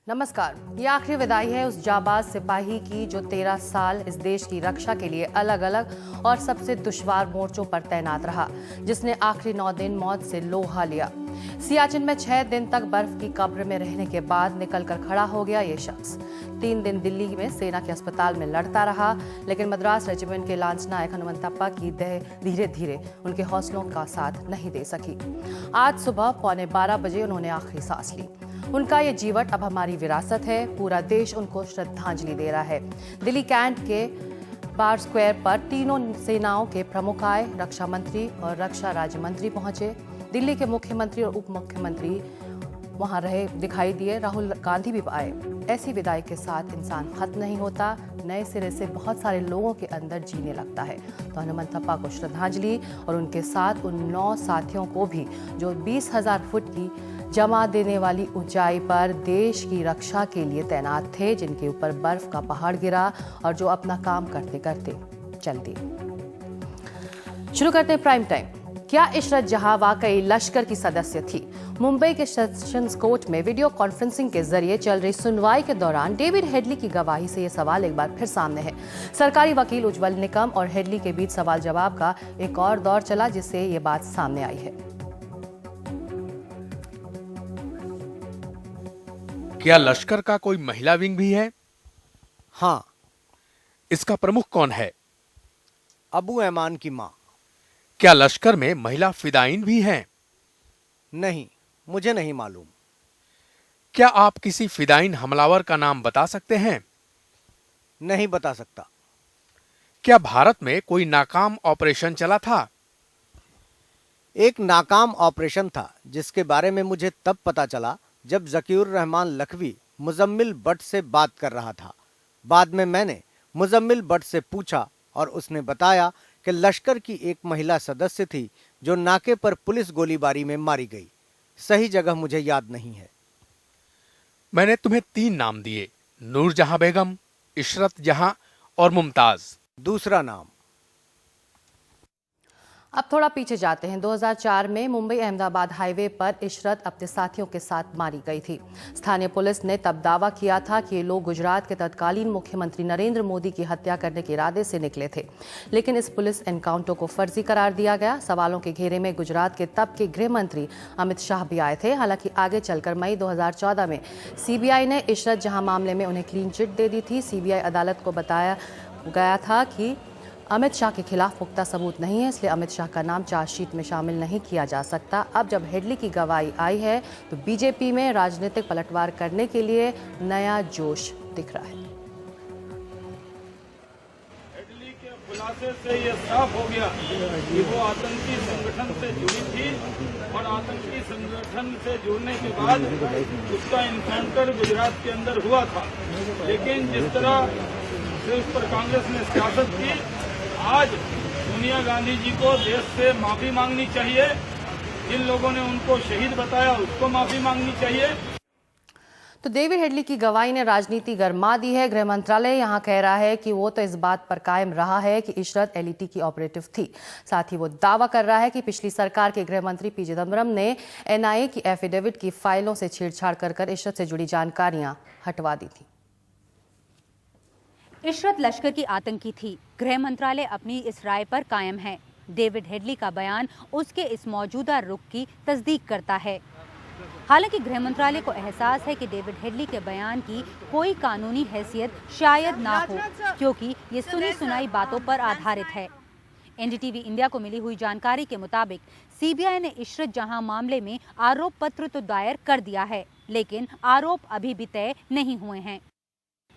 नमस्कार। ये आखिरी विदाई है उस जाबाज सिपाही की जो 13 साल इस देश की रक्षा के लिए अलग अलग और सबसे दुश्वार मोर्चों पर तैनात रहा, जिसने आखिरी 9 दिन मौत से लोहा लिया। सियाचिन में 6 दिन तक बर्फ की कब्र में रहने के बाद निकलकर खड़ा हो गया ये शख्स। 3 दिन दिल्ली में सेना के अस्पताल में लड़ता रहा, लेकिन मद्रास रेजिमेंट के लांस नायक हनुमंतप्पा की देह धीरे धीरे उनके हौसलों का साथ नहीं दे सकी। आज सुबह 11:15 बजे उन्होंने आखिरी सांस ली। उनका ये जीवट अब हमारी विरासत है। पूरा देश उनको श्रद्धांजलि दे रहा है। दिल्ली कैंट के बार स्क्वायर पर तीनों सेनाओं के प्रमुख आए। रक्षा मंत्री और रक्षा राज्य मंत्री पहुंचे। दिल्ली के मुख्यमंत्री और उप मुख्यमंत्री वहां रहे दिखाई दिए। राहुल गांधी भी आए। ऐसी विदाई के साथ इंसान खत्म नहीं होता, नए सिरे से बहुत सारे लोगों के अंदर जीने लगता है। तो हनुमंतप्पा को श्रद्धांजलि और उनके साथ उन 9 साथियों को भी जो 20,000 फुट की जमा देने वाली ऊंचाई पर देश की रक्षा के लिए तैनात थे, जिनके ऊपर बर्फ का पहाड़ गिरा और जो अपना काम करते करते चल दिए। शुरू करते हैं प्राइम टाइम। क्या इशरत जहां वाकई लश्कर की सदस्य थी? मुंबई के सेशंस कोर्ट में वीडियो कॉन्फ्रेंसिंग के जरिए चल रही सुनवाई के दौरान डेविड हेडली की गवाही से यह सवाल एक बार फिर सामने है। सरकारी वकील उज्जवल निकम और हेडली के बीच सवाल जवाब का एक और दौर चला, जिससे ये बात सामने आई है। क्या लश्कर का कोई महिला विंग भी है? हाँ। इसका प्रमुख कौन है? अबू ऐमान की मां। क्या लश्कर में महिला फिदाइन भी हैं? नहीं, मुझे नहीं मालूम। क्या आप किसी फिदाइन हमलावर का नाम बता सकते हैं? नहीं बता सकता। क्या भारत में कोई नाकाम ऑपरेशन चला था? एक नाकाम ऑपरेशन था, जिसके बारे में मुझे तब पता चला जब ज़कीउर रहमान लखवी मुजम्मिल बट से बात कर रहा था। बाद में मैंने मुजम्मिल बट से पूछा और उसने बताया कि लश्कर की एक महिला सदस्य थी जो नाके पर पुलिस गोलीबारी में मारी गई। सही जगह मुझे याद नहीं है। मैंने तुम्हें 3 नाम दिए, नूरजहां बेगम, इशरत जहां और मुमताज। दूसरा नाम। अब थोड़ा पीछे जाते हैं। 2004 में मुंबई अहमदाबाद हाईवे पर इशरत अपने साथियों के साथ मारी गई थी। स्थानीय पुलिस ने तब दावा किया था कि ये लोग गुजरात के तत्कालीन मुख्यमंत्री नरेंद्र मोदी की हत्या करने के इरादे से निकले थे, लेकिन इस पुलिस एनकाउंटर को फर्जी करार दिया गया। सवालों के घेरे में गुजरात के तब के गृह मंत्री अमित शाह भी आए थे। हालांकि आगे चलकर मई 2014 में सीबीआई ने इशरत जहां मामले में उन्हें क्लीन चिट दे दी थी। सीबीआई अदालत को बताया गया था कि अमित शाह के खिलाफ पुख्ता सबूत नहीं है, इसलिए अमित शाह का नाम चार्जशीट में शामिल नहीं किया जा सकता। अब जब हेडली की गवाही आई है तो बीजेपी में राजनीतिक पलटवार करने के लिए नया जोश दिख रहा है। हेडली के खुलासे से ये साफ हो गया कि वो आतंकी संगठन से जुड़ी थी और आतंकी संगठन से जुड़ने के बाद उसका इनकाउंटर गुजरात के अंदर हुआ था। लेकिन जिस तरह से उस पर कांग्रेस ने सियासत की, आज सोनिया गांधी जी को देश से माफी मांगनी चाहिए। जिन लोगों ने उनको शहीद बताया उसको माफी मांगनी चाहिए। तो डेविड हेडली की गवाही ने राजनीति गरमा दी है। गृह मंत्रालय यहां कह रहा है कि वो तो इस बात पर कायम रहा है कि इशरत एलईटी की ऑपरेटिव थी। साथ ही वो दावा कर रहा है कि पिछली सरकार के गृह मंत्री पी चिदम्बरम ने एनआईए की एफिडेविट की फाइलों से छेड़छाड़ कर इशरत से जुड़ी जानकारियां हटवा दी थी। इशरत लश्कर की आतंकी थी। गृह मंत्रालय अपनी इस राय पर कायम है। डेविड हेडली का बयान उसके इस मौजूदा रुख की तस्दीक करता है। हालांकि गृह मंत्रालय को एहसास है कि डेविड हेडली के बयान की कोई कानूनी हैसियत शायद ना हो, क्योंकि ये सुनी सुनाई बातों पर आधारित है। एनडीटीवी इंडिया को मिली हुई जानकारी के मुताबिक सीबीआई ने इशरत जहां मामले में आरोप पत्र तो दायर कर दिया है, लेकिन आरोप अभी भी तय नहीं हुए हैं।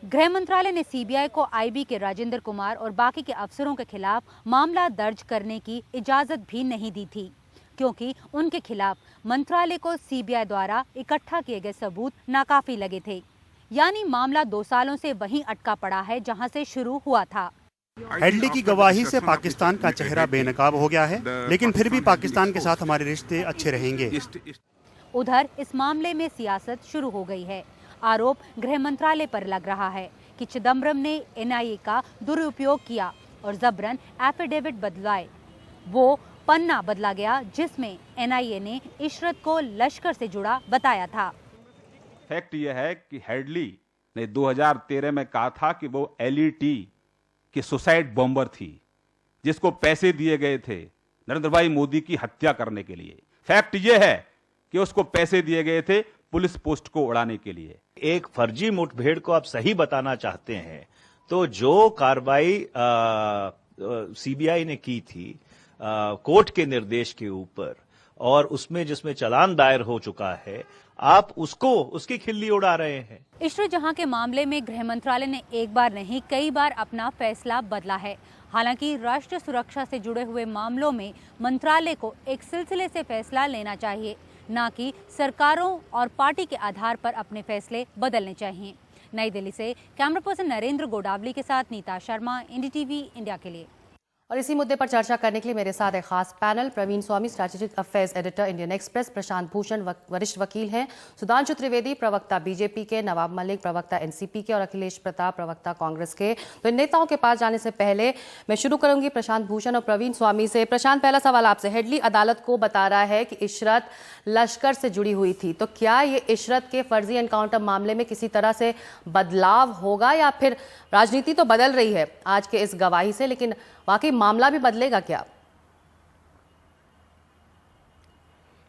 गृह मंत्रालय ने सीबीआई को आईबी के राजेंद्र कुमार और बाकी के अफसरों के खिलाफ मामला दर्ज करने की इजाजत भी नहीं दी थी, क्योंकि उनके खिलाफ मंत्रालय को सीबीआई द्वारा इकट्ठा किए गए सबूत नाकाफी लगे थे। यानी मामला 2 सालों से वहीं अटका पड़ा है जहां से शुरू हुआ था। हेडली की गवाही से पाकिस्तान का चेहरा बेनकाब हो गया है, लेकिन फिर भी पाकिस्तान के साथ हमारे रिश्ते अच्छे रहेंगे। उधर इस मामले में सियासत शुरू हो गई है। आरोप गृह मंत्रालय पर लग रहा है कि चिदम्बरम ने एनआईए का दुरुपयोग किया और जबरन एफिडेविट बदलवाए। वो पन्ना बदला गया जिसमें एनआईए ने इशरत को लश्कर से जुड़ा बताया था। फैक्ट यह है कि हेडली ने 2013 में कहा था कि वो एलईटी की सुसाइड बॉम्बर थी, जिसको पैसे दिए गए थे नरेंद्र भाई मोदी की हत्या करने के लिए। फैक्ट यह है कि उसको पैसे दिए गए थे पुलिस पोस्ट को उड़ाने के लिए। एक फर्जी मुठभेड़ को आप सही बताना चाहते हैं तो जो कार्रवाई सीबीआई ने की थी कोर्ट के निर्देश के ऊपर, और उसमें जिसमें चालान दायर हो चुका है, आप उसकी खिल्ली उड़ा रहे हैं। इशरत जहां के मामले में गृह मंत्रालय ने एक बार नहीं कई बार अपना फैसला बदला है। हालांकि राष्ट्रीय सुरक्षा से जुड़े हुए मामलों में मंत्रालय को एक सिलसिले से फैसला लेना चाहिए, न कि सरकारों और पार्टी के आधार पर अपने फैसले बदलने चाहिए। नई दिल्ली से कैमरा पर्सन नरेंद्र गोडावली के साथ नीता शर्मा, NDTV इंडिया के लिए। और इसी मुद्दे पर चर्चा करने के लिए मेरे साथ एक खास panel, Praveen Swami strategic affairs editor Indian Express, Prashant Bhushan वरिष्ठ वकील हैं, सुधांशु त्रिवेदी प्रवक्ता बीजेपी के, नवाब मलिक प्रवक्ता एनसीपी के और अखिलेश प्रताप प्रवक्ता कांग्रेस के। तो इन नेताओं के पास जाने से पहले मैं शुरू करूंगी प्रशांत भूषण और प्रवीण स्वामी से। प्रशांत, पहला सवाल आपसे। हेडली अदालत को बता रहा है कि इशरत लश्कर से जुड़ी हुई थी, तो क्या ये इशरत के फर्जी एनकाउंटर मामले में किसी तरह से बदलाव होगा, या फिर राजनीति तो बदल रही है आज के इस गवाही से, लेकिन वाकई मामला भी बदलेगा क्या?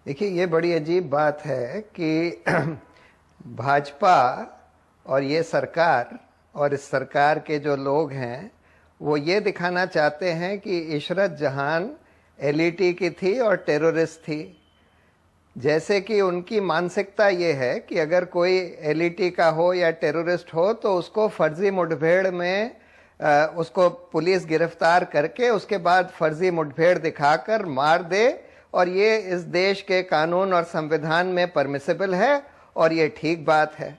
देखिए, ये बड़ी अजीब बात है कि भाजपा और ये सरकार और इस सरकार के जो लोग हैं वो ये दिखाना चाहते हैं कि इशरत जहान एलईटी की थी और टेररिस्ट थी। जैसे कि उनकी मानसिकता ये है कि अगर कोई एलईटी का हो या टेररिस्ट हो तो उसको फर्जी मुठभेड़ में उसको पुलिस गिरफ्तार करके उसके बाद फर्जी मुठभेड़ दिखाकर मार दे, और ये इस देश के कानून और संविधान में परमिसिबल है और ये ठीक बात है।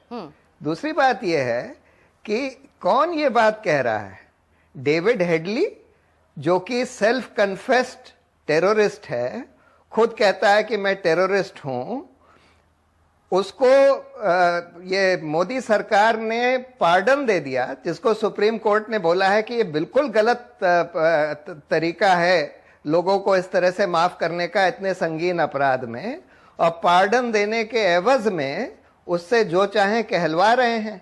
दूसरी बात ये है कि कौन ये बात कह रहा है? डेविड हेडली, जो कि सेल्फ कन्फेस्ड टेररिस्ट है, खुद कहता है कि मैं टेररिस्ट हूं। उसको ये मोदी सरकार ने पार्डन दे दिया, जिसको सुप्रीम कोर्ट ने बोला है कि ये बिल्कुल गलत तरीका है लोगों को इस तरह से माफ करने का इतने संगीन अपराध में, और पार्डन देने के एवज में उससे जो चाहे कहलवा रहे हैं।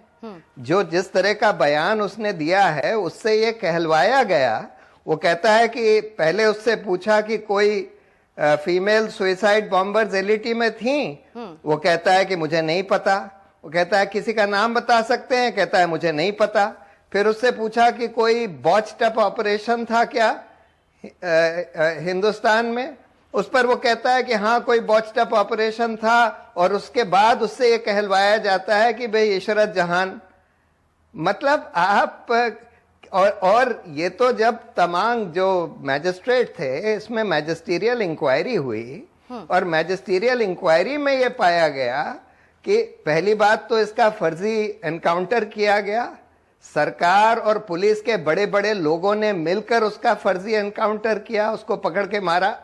जो जिस तरह का बयान उसने दिया है उससे ये कहलवाया गया। वो कहता है कि पहले उससे पूछा कि कोई फीमेल सुइसाइड बॉम्बर्स एलईटी में थी, वो कहता है कि मुझे नहीं पता। वो कहता है किसी का नाम बता सकते हैं, कहता है मुझे नहीं पता। फिर उससे पूछा कि कोई बॉच्ड अप ऑपरेशन था क्या हिंदुस्तान में, उस पर वो कहता है कि हाँ कोई बॉच्ड अप ऑपरेशन था, और उसके बाद उससे ये कहलवाया जाता है कि भाई इशरत जहान। मतलब आप और ये तो जब तमाम जो मैजिस्ट्रेट थे, इसमें मैजिस्टीरियल इंक्वायरी हुई, और मैजिस्टीरियल इंक्वायरी में ये पाया गया कि पहली बात तो इसका फर्जी एनकाउंटर किया गया, सरकार और पुलिस के बड़े बड़े लोगों ने मिलकर उसका फर्जी एनकाउंटर किया, उसको पकड़ के मारा।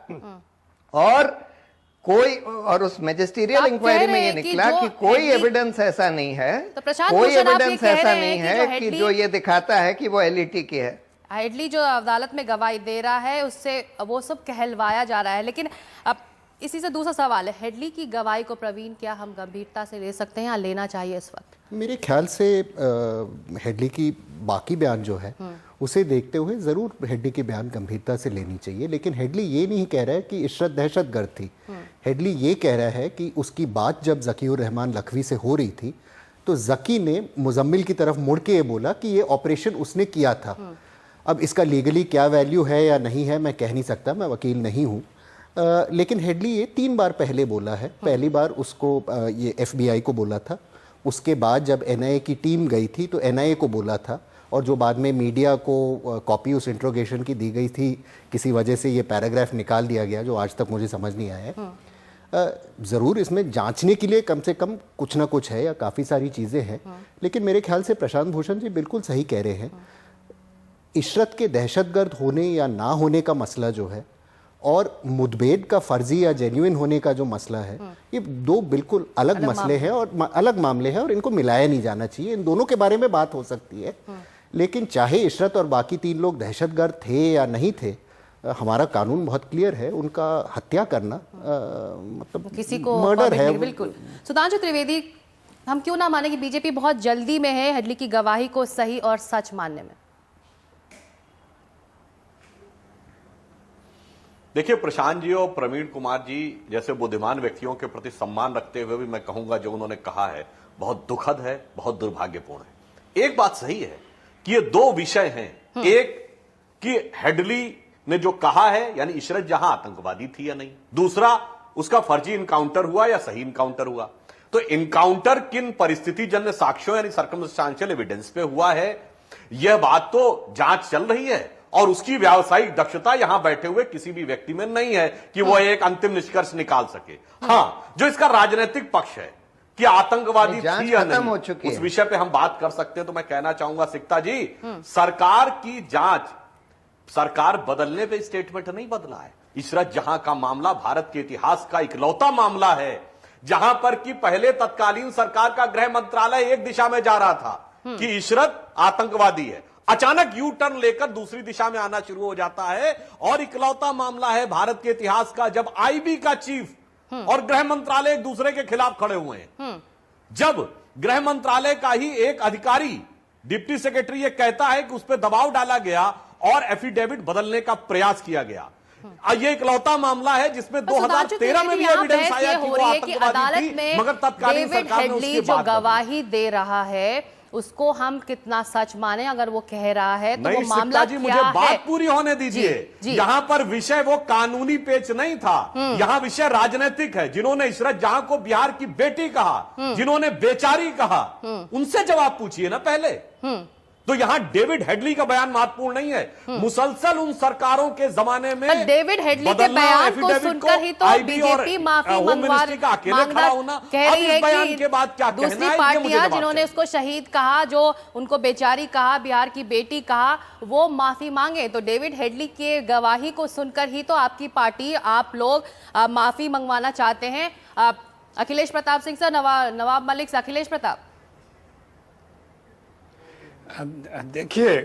और उस मैजिस्टीरियल इंक्वायरी में ये निकला कि कोई एविडेंस ऐसा नहीं है, तो कोई एविडेंस ऐसा नहीं है कि जो ये दिखाता है कि वो एलईटी की है। हेडली जो अदालत में गवाही दे रहा है उससे वो सब कहलवाया जा रहा है। लेकिन अब इसी से दूसरा सवाल है, हेडली की गवाही को प्रवीण क्या हम गंभीरता से ले सकते हैं या लेना चाहिए इस वक्त? मेरे ख्याल से हेडली की बाकी बयान जो है उसे देखते हुए ज़रूर हेडली के बयान गंभीरता से लेनी चाहिए। लेकिन हेडली ये नहीं कह रहा है कि इशरत दहशतगर्द थी। हेडली ये कह रहा है कि उसकी बात जब ज़कीउर रहमान लखवी से हो रही थी तो ज़की ने मुजम्मिल की तरफ मुड़ के ये बोला कि ये ऑपरेशन उसने किया था। अब इसका लीगली क्या वैल्यू है या नहीं है मैं कह नहीं सकता, मैं वकील नहीं हूँ। लेकिन हेडली ये 3 बार पहले बोला है। पहली बार उसको ये FBI को बोला था, उसके बाद जब NIA की टीम गई थी तो NIA को बोला था, और जो बाद में मीडिया को कॉपी उस इंट्रोगेशन की दी गई थी, किसी वजह से ये पैराग्राफ निकाल दिया गया जो आज तक मुझे समझ नहीं आया है। ज़रूर इसमें जांचने के लिए कम से कम कुछ ना कुछ है या काफ़ी सारी चीज़ें हैं। लेकिन मेरे ख्याल से प्रशांत भूषण जी बिल्कुल सही कह रहे हैं। इशरत के दहशतगर्द होने या ना होने का मसला जो है, और मुठभेड़ का फर्जी या जेन्युइन होने का जो मसला है, ये 2 बिल्कुल अलग मसले हैं और अलग मामले हैं, और इनको मिलाया नहीं जाना चाहिए। इन दोनों के बारे में बात हो सकती है, लेकिन चाहे इशरत और बाकी 3 लोग दहशतगर्द थे या नहीं थे, हमारा कानून बहुत क्लियर है, उनका हत्या करना मतलब किसी को मर्डर है। बिल्कुल। सुधांशु त्रिवेदी, हम क्यों ना माने कि बीजेपी बहुत जल्दी में है हेडली की गवाही को सही और सच मानने में? देखिए, प्रशांत जी और प्रवीण कुमार जी जैसे बुद्धिमान व्यक्तियों के प्रति सम्मान रखते हुए भी मैं कहूंगा जो उन्होंने कहा है बहुत दुखद है, बहुत दुर्भाग्यपूर्ण है। एक बात सही है कि ये दो विषय हैं। एक कि हेडली ने जो कहा है यानी इशरत जहां आतंकवादी थी या नहीं, दूसरा उसका फर्जी इनकाउंटर हुआ या सही इनकाउंटर हुआ। तो इनकाउंटर किन परिस्थितिजन्य साक्ष्यों यानी सर्कमस्टेंशियल एविडेंस पे हुआ है, यह बात तो जांच चल रही है और उसकी व्यावसायिक दक्षता यहां बैठे हुए किसी भी व्यक्ति में नहीं है कि वह एक अंतिम निष्कर्ष निकाल सके। हां, जो इसका राजनीतिक पक्ष है कि आतंकवादी थी या नहीं, उस विषय पे हम बात कर सकते हैं। तो मैं कहना चाहूंगा सिक्ता जी, सरकार की जांच, सरकार बदलने पे स्टेटमेंट नहीं बदला है। इशरत जहां का मामला भारत के इतिहास का इकलौता मामला है जहां पर कि पहले तत्कालीन सरकार का गृह मंत्रालय एक दिशा में जा रहा था कि इशरत आतंकवादी है, अचानक यू टर्न लेकर दूसरी दिशा में आना शुरू हो जाता है। और इकलौता मामला है भारत के इतिहास का जब आईबी का चीफ और गृह मंत्रालय एक दूसरे के खिलाफ खड़े हुए हैं। जब गृह मंत्रालय का ही एक अधिकारी डिप्टी सेक्रेटरी ये कहता है कि उस पर दबाव डाला गया और एफिडेविट बदलने का प्रयास किया गया। ये इकलौता मामला है जिसमें 2013 में भी एविडेंस आया कि वो आतंकवादी थी, मगर तत्कालीन सरकार ने उसके बाद गवाही दे रहा है उसको हम कितना सच माने? अगर वो कह रहा है तो वो मामला जी, मुझे बात पूरी होने दीजिए। यहां पर विषय वो कानूनी पेच नहीं था, यहां विषय राजनीतिक है। जिन्होंने इशरत जहां को बिहार की बेटी कहा, जिन्होंने बेचारी कहा, उनसे जवाब पूछिए ना पहले। तो यहां डेविड हेडली का बयान महत्वपूर्ण नहीं है। मुसलसल उन सरकारों के जमाने में डेविड हेडली के बयान को सुनकर ही तो बीजेपी माफी मांगना कह रही है कि दूसरी पार्टियां जिन्होंने उसको शहीद कहा, जो उनको बेचारी कहा, बिहार की बेटी कहा, वो माफी मांगे। तो डेविड हेडली के गवाही को सुनकर ही तो आपकी पार्टी, आप लोग माफी मंगवाना चाहते हैं। अखिलेश प्रताप सिंह सर, नवाब मलिक से अखिलेश प्रताप। देखिए,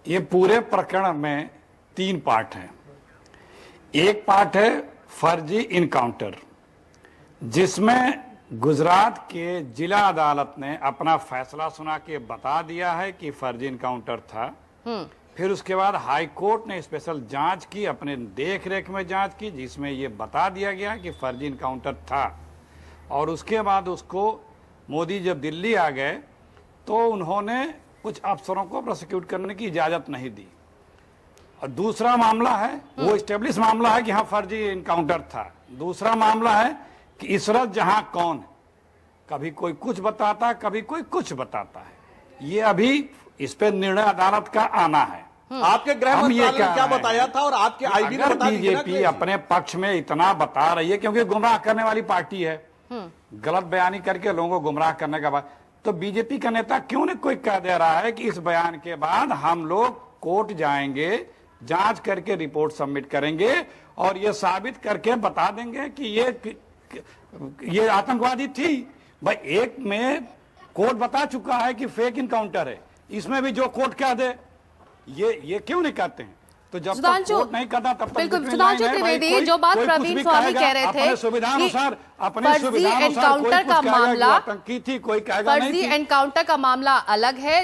ये पूरे प्रकरण में 3 पार्ट हैं। एक पार्ट है फर्जी इनकाउंटर, जिसमें गुजरात के जिला अदालत ने अपना फैसला सुना के बता दिया है कि फर्जी इनकाउंटर था। फिर उसके बाद हाई कोर्ट ने स्पेशल जांच की, अपने देख रेख में जांच की, जिसमें ये बता दिया गया कि फर्जी इनकाउंटर था। और उसके बाद उसको मोदी जब दिल्ली आ गए तो उन्होंने कुछ अफसरों को प्रोसिक्यूट करने की इजाजत नहीं दी। और दूसरा मामला है, वो एस्टेब्लिश मामला है कि हाँ फर्जी इनकाउंटर था। दूसरा मामला है कि इशरत जहां कौन है, कभी कोई कुछ बताता, कभी कोई कुछ बताता है। ये अभी इस पे निर्णय अदालत का आना है। आपके गृह मंत्रालय ने क्या बताया था और आपके आईबी ने बता दिया? बीजेपी अपने पक्ष में इतना बता रही है क्योंकि गुमराह करने वाली पार्टी है, गलत बयानी करके लोगों को गुमराह करने का बात। तो बीजेपी का नेता क्यों नहीं कोई कह दे रहा है कि इस बयान के बाद हम लोग कोर्ट जाएंगे, जांच करके रिपोर्ट सबमिट करेंगे और ये साबित करके बता देंगे कि ये आतंकवादी थी। भाई, एक में कोर्ट बता चुका है कि फेक इनकाउंटर है, इसमें भी जो कोर्ट कह दे ये क्यों नहीं कहते हैं? तो जब तक कोर्ट नहीं करता तब तक बिल्कुल। सुधांशु त्रिवेदी, जो बात प्रवीण स्वामी कह रहे थे, फर्जी एनकाउंटर का मामला, फर्जी एनकाउंटर का मामला अलग है।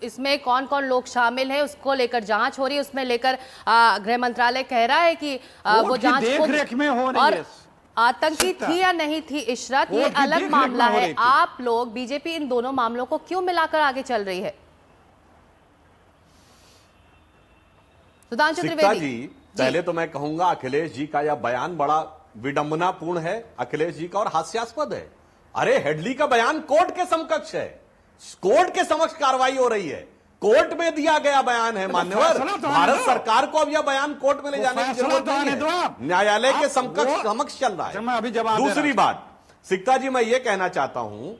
इसमें कौन कौन लोग शामिल हैं उसको लेकर जांच हो रही है। उसमें लेकर गृह मंत्रालय कह रहा है कि वो जांच और आतंकी थी या नहीं थी इशरत, ये अलग मामला है। आप लोग बीजेपी इन दोनों मामलों को क्यों मिलाकर आगे चल रही है? सुधांशु त्रिवेदी जी, पहले तो मैं कहूंगा अखिलेश जी का यह बयान बड़ा विडंबनापूर्ण है, अखिलेश जी का, और हास्यास्पद है। अरे, हेडली का बयान कोर्ट के समकक्ष है, कोर्ट के समक्ष कार्रवाई हो रही है, कोर्ट में दिया गया बयान है मान्यवर। भारत सरकार को अब यह बयान कोर्ट में ले जाने की जरूरत नहीं है, न्यायालय के समक्ष चल रहा है। दूसरी बात, सिक्ता जी मैं ये कहना चाहता हूं,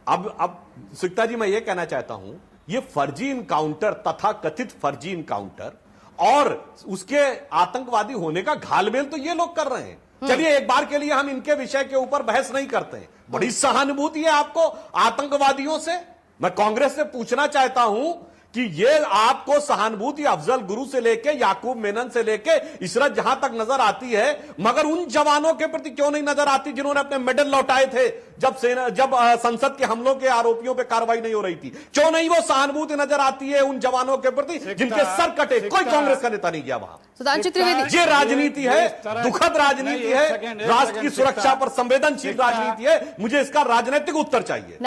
अब सिक्ता जी मैं ये कहना चाहता हूं, ये फर्जी इनकाउंटर तथा कथित फर्जी इनकाउंटर और उसके आतंकवादी होने का घालमेल तो ये लोग कर रहे हैं। चलिए, एक बार के लिए हम इनके विषय के ऊपर बहस नहीं करते हैं। बड़ी सहानुभूति है आपको आतंकवादियों से। मैं कांग्रेस से पूछना चाहता हूं कि ये आपको सहानुभूति अफजल गुरु से लेके याकूब मेनन से लेके इशरत जहां तक नजर आती है, मगर उन जवानों के प्रति क्यों नहीं नजर आती जिन्होंने अपने मेडल लौटाए थे जब संसद के हमलों के आरोपियों पर कार्रवाई नहीं हो रही थी? क्यों नहीं वो सहानुभूति नजर आती है उन जवानों के प्रति जिनके सर कटे? कोई कांग्रेस का नेता नहीं गया वहां। सुधांशु त्रिवेदी, ये राजनीति है, दुखद राजनीति है, राष्ट्र की सुरक्षा पर संवेदनशील राजनीति है। मुझे इसका राजनीतिक उत्तर चाहिए।